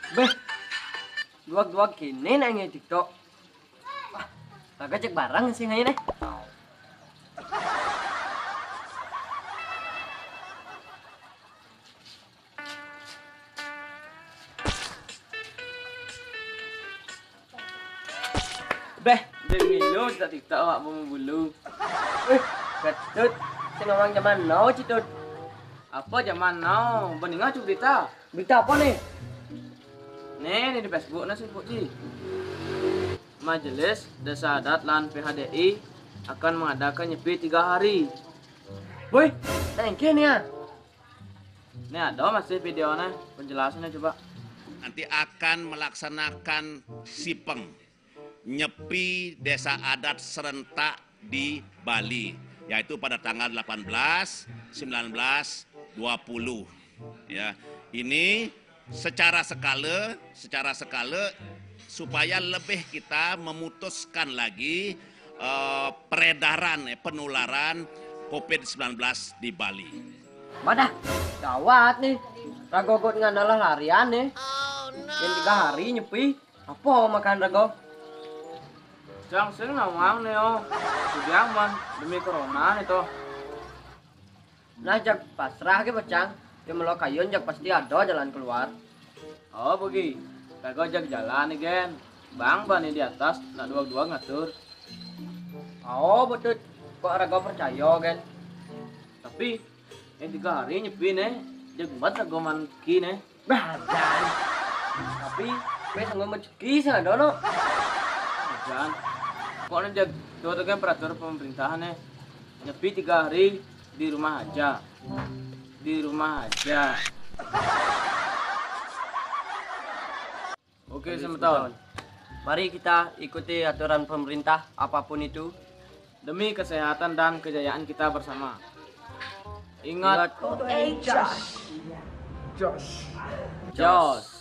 Beh, duag-duag kini na ngay TikTok. Wah, kagak cek barang sih ngayon eh. Beh, demilu sa TikTok awak bulu. Gatut, sing orang zaman now citut. Apa zaman now? Bening aja berita. Berita apa nih? Nih, di Facebook nasi Ci. Majelis Desa Adat lan PHDI akan mengadakan nyepi 3 hari. Boy, thank you nih ya. Nih ada masih videonya, penjelasannya coba. Nanti akan melaksanakan sipeng nyepi desa adat serentak di Bali, yaitu pada tanggal 18, 19, 20. Ya, ini secara skala supaya lebih kita memutuskan lagi peredaran penularan COVID-19 di Bali. Badah, gawat nih. Ragogot nganalah larian nih. Yang 3 hari nyepi. Apa makan rago? Jangan sering nawang nih oh. Sudah aman demi corona itu. Nah, jak pasrah ke bacang. Dia melo kayun jak pasti ada jalan keluar. Oh pergi. Kagak jak jalan nih gen. Bang bani di atas nak dua-dua ngatur. Oh, betul. Kok rago percaya kan? Tapi yang 3 hari nyepi nih. Jak banget rago manki nih. Badan. Tapi gue sanggup mencegi sih ada no. Jangan. Pokoknya jag itu kan peraturan pemerintahan nih. Nyepi 3 hari di rumah aja. Di rumah aja. Oke, semeton. Mari kita ikuti aturan pemerintah apapun itu. Demi kesehatan dan kejayaan kita bersama. Ingat, Ingat, Jos.